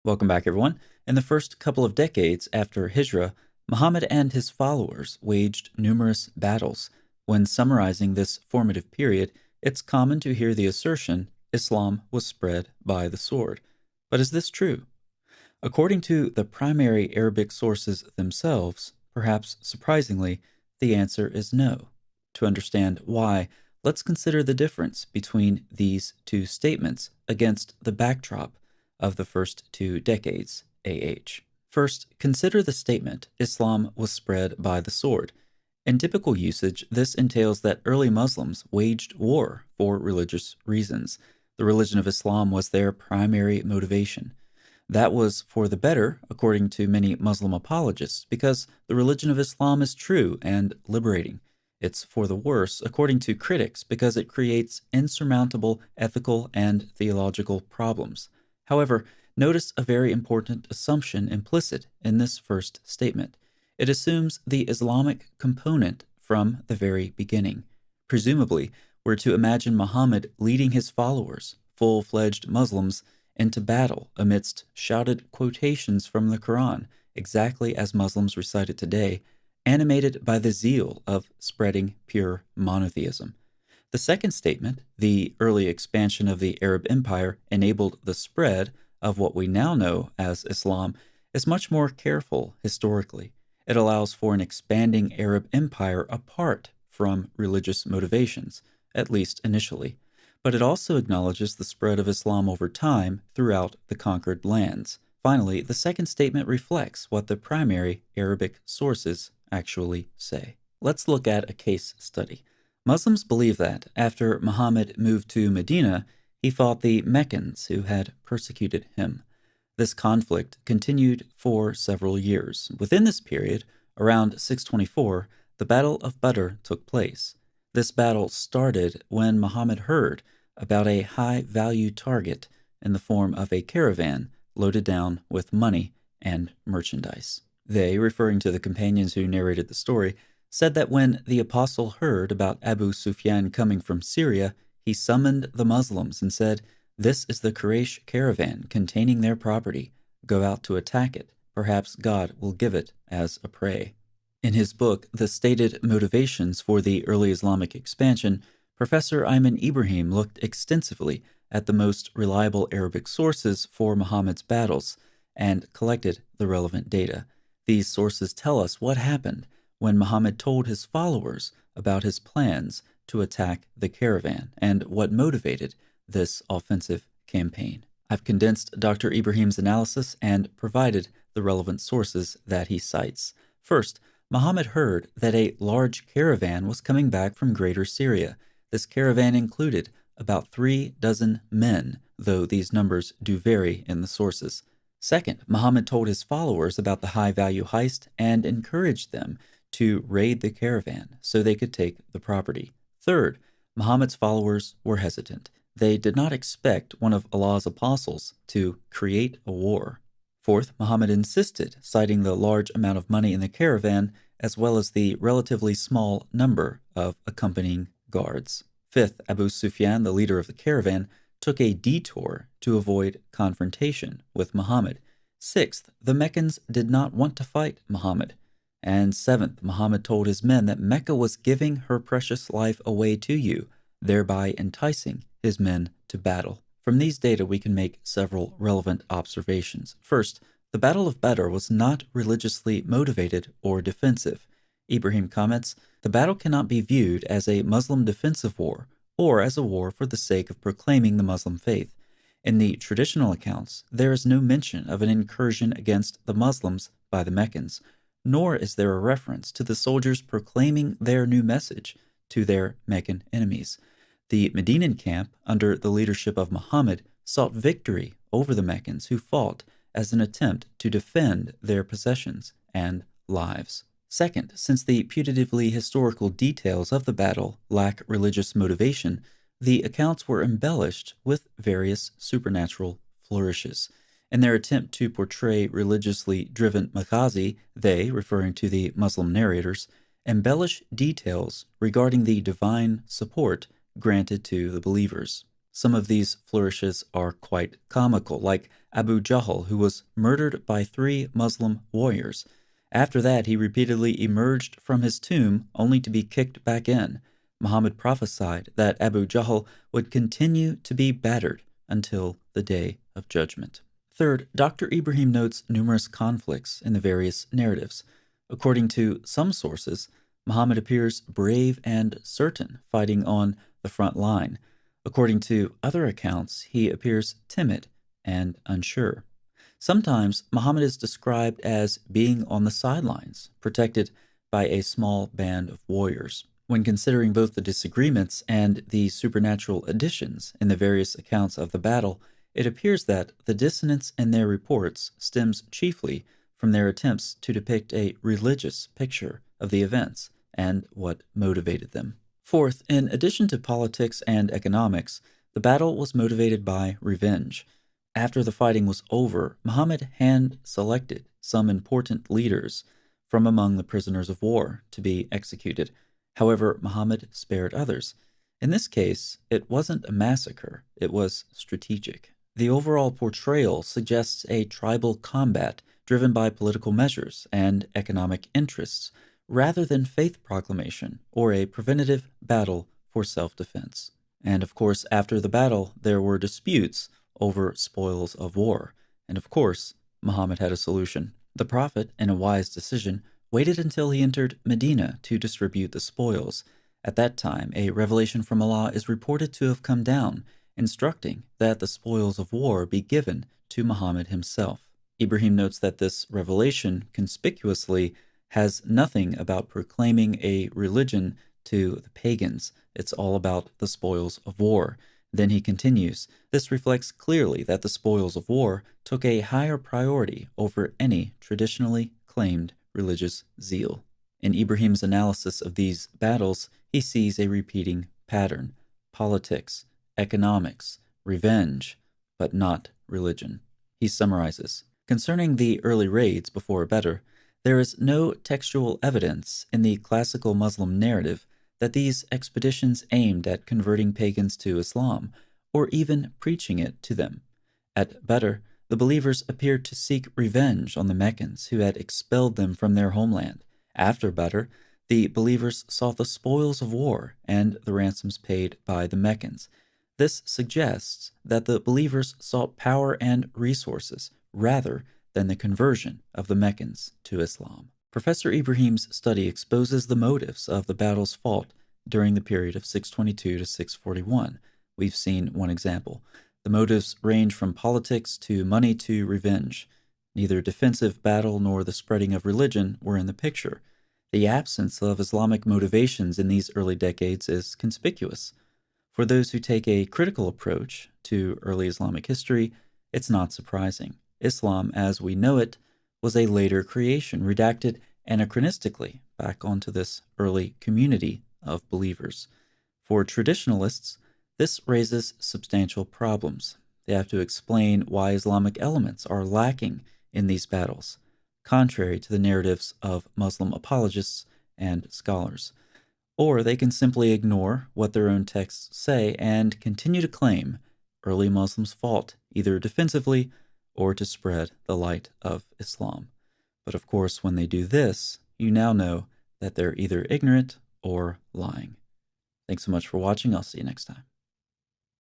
Welcome back, everyone. In the first couple of decades after Hijrah, Muhammad and his followers waged numerous battles. When summarizing this formative period, it's common to hear the assertion Islam was spread by the sword. But is this true? According to the primary Arabic sources themselves, perhaps surprisingly, the answer is no. To understand why, let's consider the difference between these two statements against the backdrop of the first 2 decades AH. First, consider the statement Islam was spread by the sword. In typical usage, this entails that early Muslims waged war for religious reasons. The religion of Islam was their primary motivation. That was for the better, according to many Muslim apologists, because the religion of Islam is true and liberating. It's for the worse, according to critics, because it creates insurmountable ethical and theological problems. However, notice a very important assumption implicit in this first statement. It assumes the Islamic component from the very beginning. Presumably, we're to imagine Muhammad leading his followers, full-fledged Muslims, into battle amidst shouted quotations from the Quran, exactly as Muslims recite it today, animated by the zeal of spreading pure monotheism. The second statement, the early expansion of the Arab Empire enabled the spread of what we now know as Islam, is much more careful historically. It allows for an expanding Arab Empire apart from religious motivations, at least initially. But it also acknowledges the spread of Islam over time throughout the conquered lands. Finally, the second statement reflects what the primary Arabic sources actually say. Let's look at a case study. Muslims believe that, after Muhammad moved to Medina, he fought the Meccans who had persecuted him. This conflict continued for several years. Within this period, around 624, the Battle of Badr took place. This battle started when Muhammad heard about a high-value target in the form of a caravan loaded down with money and merchandise. They, referring to the companions who narrated the story, said that when the apostle heard about Abu Sufyan coming from Syria, he summoned the Muslims and said, "This is the Quraysh caravan containing their property. Go out to attack it. Perhaps God will give it as a prey." In his book, The Stated Motivations for the Early Islamic Expansion, Professor Ayman Ibrahim looked extensively at the most reliable Arabic sources for Muhammad's battles and collected the relevant data. These sources tell us what happened when Muhammad told his followers about his plans to attack the caravan and what motivated this offensive campaign. I've condensed Dr. Ibrahim's analysis and provided the relevant sources that he cites. First, Muhammad heard that a large caravan was coming back from Greater Syria. This caravan included about 36 men, though these numbers do vary in the sources. Second, Muhammad told his followers about the high-value heist and encouraged them to raid the caravan so they could take the property. Third, Muhammad's followers were hesitant. They did not expect one of Allah's apostles to create a war. Fourth, Muhammad insisted, citing the large amount of money in the caravan as well as the relatively small number of accompanying guards. Fifth, Abu Sufyan, the leader of the caravan, took a detour to avoid confrontation with Muhammad. Sixth, the Meccans did not want to fight Muhammad. And seventh, Muhammad told his men that Mecca was giving her precious life away to you, thereby enticing his men to battle. From these data, we can make several relevant observations. First, the Battle of Badr was not religiously motivated or defensive. Ibrahim comments, "The battle cannot be viewed as a Muslim defensive war or as a war for the sake of proclaiming the Muslim faith. In the traditional accounts, there is no mention of an incursion against the Muslims by the Meccans, nor is there a reference to the soldiers proclaiming their new message to their Meccan enemies. The Medinan camp, under the leadership of Muhammad, sought victory over the Meccans who fought as an attempt to defend their possessions and lives." Second, since the putatively historical details of the battle lack religious motivation, the accounts were embellished with various supernatural flourishes. In their attempt to portray religiously driven maghazi, they, referring to the Muslim narrators, embellish details regarding the divine support granted to the believers. Some of these flourishes are quite comical, like Abu Jahl, who was murdered by 3 Muslim warriors. After that, he repeatedly emerged from his tomb only to be kicked back in. Muhammad prophesied that Abu Jahl would continue to be battered until the day of judgment. Third, Dr. Ibrahim notes numerous conflicts in the various narratives. According to some sources, Muhammad appears brave and certain, fighting on the front line. According to other accounts, he appears timid and unsure. Sometimes Muhammad is described as being on the sidelines, protected by a small band of warriors. When considering both the disagreements and the supernatural additions in the various accounts of the battle, it appears that the dissonance in their reports stems chiefly from their attempts to depict a religious picture of the events and what motivated them. Fourth, in addition to politics and economics, the battle was motivated by revenge. After the fighting was over, Muhammad hand-selected some important leaders from among the prisoners of war to be executed. However, Muhammad spared others. In this case, it wasn't a massacre, it was strategic. The overall portrayal suggests a tribal combat driven by political measures and economic interests, rather than faith proclamation or a preventative battle for self-defense. And of course, after the battle, there were disputes over spoils of war. And of course, Muhammad had a solution. The Prophet, in a wise decision, waited until he entered Medina to distribute the spoils. At that time, a revelation from Allah is reported to have come down, instructing that the spoils of war be given to Muhammad himself. Ibrahim notes that this revelation conspicuously has nothing about proclaiming a religion to the pagans. It's all about the spoils of war. Then he continues, this reflects clearly that the spoils of war took a higher priority over any traditionally claimed religious zeal. In Ibrahim's analysis of these battles, he sees a repeating pattern: politics, economics, revenge, but not religion. He summarizes, concerning the early raids before Badr, there is no textual evidence in the classical Muslim narrative that these expeditions aimed at converting pagans to Islam, or even preaching it to them. At Badr, the believers appeared to seek revenge on the Meccans who had expelled them from their homeland. After Badr, the believers sought the spoils of war and the ransoms paid by the Meccans. This suggests that the believers sought power and resources rather than the conversion of the Meccans to Islam. Professor Ibrahim's study exposes the motives of the battles fought during the period of 622 to 641. We've seen one example. The motives range from politics to money to revenge. Neither defensive battle nor the spreading of religion were in the picture. The absence of Islamic motivations in these early decades is conspicuous. For those who take a critical approach to early Islamic history, it's not surprising. Islam, as we know it, was a later creation, redacted anachronistically back onto this early community of believers. For traditionalists, this raises substantial problems. They have to explain why Islamic elements are lacking in these battles, contrary to the narratives of Muslim apologists and scholars. Or they can simply ignore what their own texts say and continue to claim early Muslims fought either defensively or to spread the light of Islam. But of course, when they do this, you now know that they're either ignorant or lying. Thanks so much for watching. I'll see you next time.